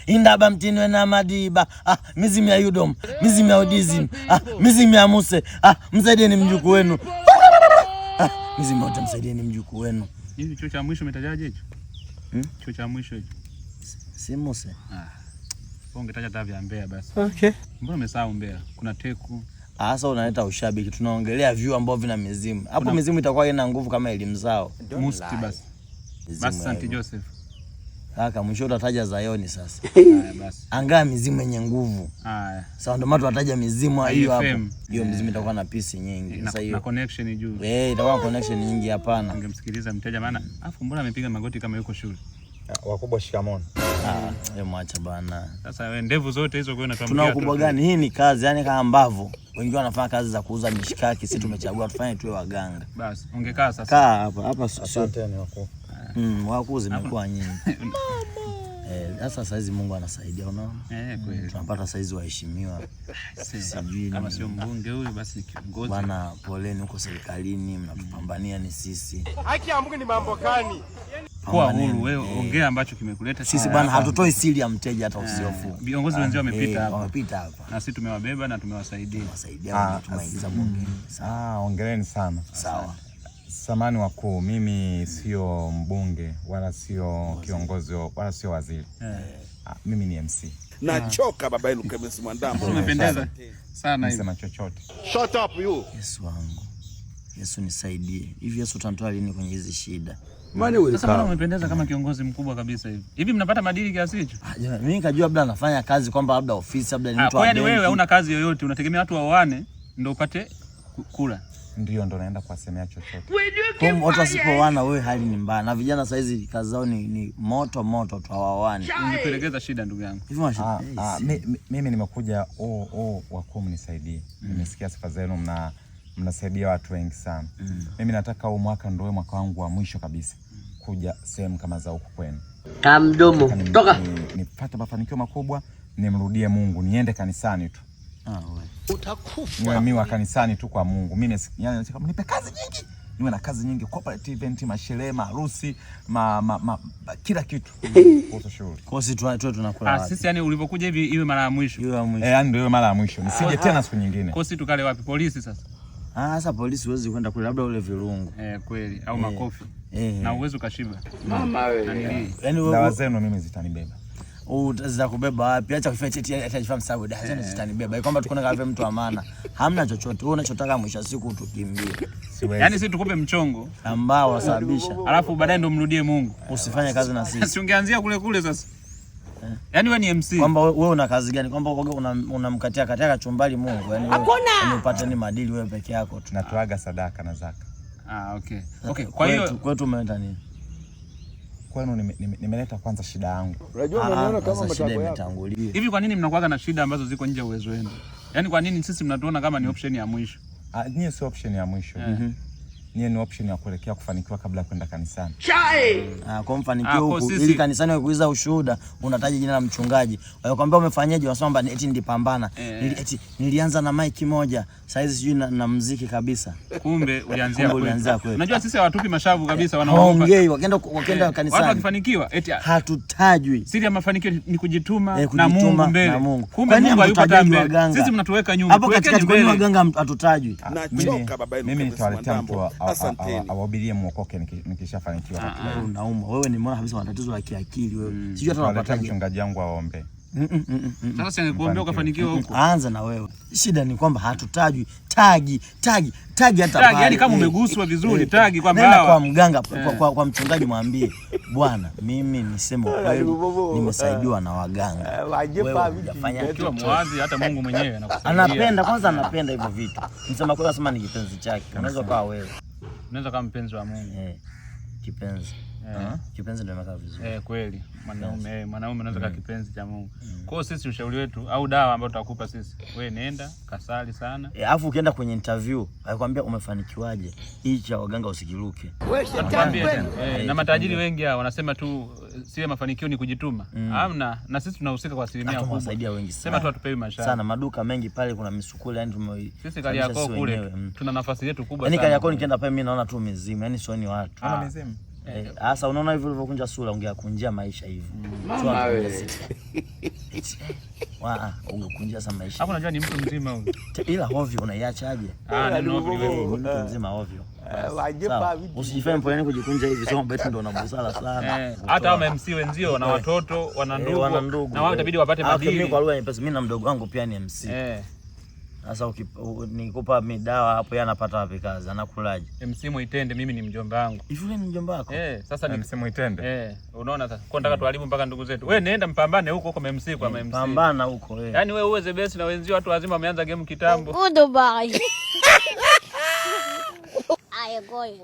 Indaba mtinwe na madiba. Mizimu ya Yudom, mizimu ya Odizim, mizimu ya Muse. Msaidieni mjukuu wenu. Mizimu yote msaidieni mjukuu wenu. Hivi chuo cha mwisho umetajaje hicho? Chuo cha mwisho hicho. Si Muse. Ungetaja hata vya Mbeya basi. Okay. Mbona umesahau Mbeya? Kuna Teku. Sasa unaleta ushabiki. Tunaongelea view ambao vina mizimu. Hapo mizimu itakuwa ina nguvu kama elimu zao. Musti basi. Basi St. Joseph. Kaka mwisho utataja Zayoni sasa. Haya basi. Angaa mizimu yenye nguvu. Haya. Sasa ndio maana tunataja mizimu hiyo hapo. Hiyo mizimu itakuwa na pisi nyingi. Sasa hiyo na connection juu. Itakuwa connection nyingi hapana. Ungemsikiliza mteja maana afu mbona amepiga magoti kama yuko shule. Wakubwa shikamoni. Mwacha bana. Sasa wewe ndevu zote hizo kwa unatuambia. Tuna ukubwa gani? Hii ni kazi, yani kama ambavyo wengine wanafanya kazi za kuuza mishikaki, sisi tumechagua tufanye tuwe waganga. Basi ungekaa sasa. Kaa hapa. Asante ni wakuu. Wakuu zimekuwa nyingi. Sasa saizi Mungu anasaidia unaona? Kweli. Tunapata saizi waheshimiwa. Sijui kama sio mbunge huyu basi kiongozi. Bwana poleni huko serikalini mnatupambania ni sisi. Haki ya Mungu ni mambo gani? Kwa huru wewe ongea ambacho kimekuleta sisi bwana, hatutoi siri ya mteja hata usiofu. Viongozi wenzao wamepita hapa. Wamepita hapa. Na sisi tumewabeba na tumewasaidia. Tumeingiza bunge. Hongereni sana. Sawa. Samani wakuu, mimi sio mbunge wala sio kiongozi wala sio waziri. Mimi ni MC. Nachoka baba yenu Kemesi Mwandambo. Umependeza sana hivi. Sema chochote. Shut up you. Yesu wangu. Yesu nisaidie. Hivi Yesu utanitoa lini kwenye hizi shida? Sasa mbona umependeza kama kiongozi mkubwa kabisa hivi? Hivi mnapata madili kiasi hicho? Mimi nikajua labda anafanya kazi kwamba labda ofisi labda ni mtu wa benki. Wewe hauna kazi yoyote, unategemea watu waoane ndio upate kula. Ndio naenda kuwasemea chochote. Kwa watu wasipoana wewe hali ni mbaya. Na vijana sasa hizi kazi zao ni moto tu hawaani. Ungepelekeza shida ndugu yangu. Mimi nimekuja wakuu mnisaidie. Nimesikia sifa zenu mnasaidia watu wengi sana. Mimi nataka huu mwaka ndio mwaka wangu wa mwisho kabisa kuja sehemu kama za huko kwenu. Mdomo. Toka. Nipate mafanikio makubwa, nimrudie Mungu, niende kanisani tu. Utakufa. Niwe mimi wa kanisani tu kwa Mungu. Mimi yani nipe kazi nyingi. Niwe na kazi nyingi, corporate event, masherehe, harusi, kila kitu. Kwa shughuli. Kwa sisi tunakula wapi? Sisi yani ulipokuja hivi iwe mara ya mwisho. Yani ndio mara ya mwisho. Nisije tena siku nyingine. Kwa sisi tukale wapi? Polisi sasa. Sasa polisi huwezi kwenda kule labda ule virungu. Kweli au makofi. Na uwezo kashiba. Mama wewe. Yani wewe dawa zenu mimi zitanibeba. Zitakubeba wapi? Acha kufanya cheti atajifahamu sababu dawa zenu zitanibeba. Kwamba tuko na kama mtu wa maana. Hamna chochote. Wewe unachotaka mwisho siku tukimbie. Yaani sisi tukupe mchongo ambao wasababisha. Alafu baadaye ndo mrudie Mungu. Usifanye kazi na sisi. Si ungeanzia kule sasa. Yaani wewe ni MC. Kwamba wewe una kazi gani? Kwamba unamkatia kachumbali Mungu. Yaani wewe upate ni madili wewe peke yako. Tunatoaga sadaka na zaka. Okay. Kwa hiyo kwetu umeleta nini? Kwenu nimeleta kwanza shida yangu. Unajua unaona kama matako yametangulia. Hivi kwa nini mnakuwa na shida ambazo ziko nje ya uwezo wenu? Yaani kwa nini sisi mnatuona kama ni option ya mwisho? Nyie sio option ya mwisho. Nyie ni option ya kuelekea kufanikiwa kabla ya kwenda kanisani. Kwa mfanikio huku ili kanisani wakuuliza ushuhuda unataja jina la mchungaji. Wakwambia umefanyaje? Unasema eti nilipambana. Nilianza na mic moja. Sasa hizi sijui na muziki kabisa. Kumbe ulianzia kweli. Unajua sisi hawatupi mashavu kabisa wanaongea wakaenda kanisani. Watu wakifanikiwa eti hatutajwi. Siri ya mafanikio ni kujituma na Mungu mbele. Kumbe Mungu hayupo mbele. Sisi mnatuweka nyuma. Hapo katikati kwa waganga hatutajwi. Nachoka baba yenu. Mimi nitawaletea mtu awahubirie muokoke nikishafanikiwa. Unauma. Wewe ni mwana kabisa matatizo ya kiakili wewe. Sijui hata unapata mchungaji wangu aombe. Sasa si angekuambia ukafanikiwa huko. Anza na wewe. Shida ni kwamba hatutajwi. Tagi hata pale. Yaani kama umeguswa vizuri tagi kwamba nenda kwa mganga kwa mchungaji mwambie, bwana mimi niseme kweli nimesaidiwa na waganga. Wewe hujafanya kitu mwazi hata Mungu mwenyewe anakusaidia. Anapenda hivyo vitu. Nisema kweli sema ni kipenzi chake. Unaweza kuwa wewe. Unaweza kama mpenzi wa Mungu. Kipenzi. Kipenzi ndio inakaa vizuri. Kweli. Mwanaume anaweza kuwa kipenzi cha Mungu. Kwa hiyo sisi ushauri wetu au dawa ambayo tutakupa sisi, wewe nenda kasali sana. Alafu ukienda kwenye interview, alikwambia umefanikiwaje? Hii cha waganga usikiruke. Na matajiri wengi hao wanasema tu sile mafanikio ni kujituma. Hamna, na sisi tunahusika kwa asilimia kubwa. Tunawasaidia wengi sana. Sema tu atupewe mashaka. Sana maduka mengi pale kuna misukule yani sisi kali yako kule tuna nafasi yetu kubwa sana. Yaani kali yako nikienda pale mimi naona tu mizimu, yani sioni watu. Una mizimu? Sasa unaona hivyo ulivyokunja sura, ungekunjia maisha hivyo. Mama wewe. Ungekunjia sana maisha. Hapo unajua ni mtu mzima huyo. Ila ovyo unaiachaje? Ni ovyo mtu mzima ovyo. Usijifanye mpole kujikunja hivi, sema betu ndo na busara sana. Hata wao MC wenzio na watoto wana ndugu na wao itabidi wapate madili. Mimi kwa lugha nyepesi, mimi na mdogo wangu pia ni MC. Sasa nikupa midawa hapo, yeye anapata wapi kazi? Anakulaje? MC Mwitende mimi ni mjomba wangu. Hivi ni mjomba wako? Sasa ni MC Mwitende. Unaona sasa. Kwa nataka tuharibu mpaka ndugu zetu. Wewe nenda mpambane huko kwa MC kwa MC. Pambana huko Yaani wewe uweze best na wenzio watu wazima wameanza game kitambo. Goodbye. I am going.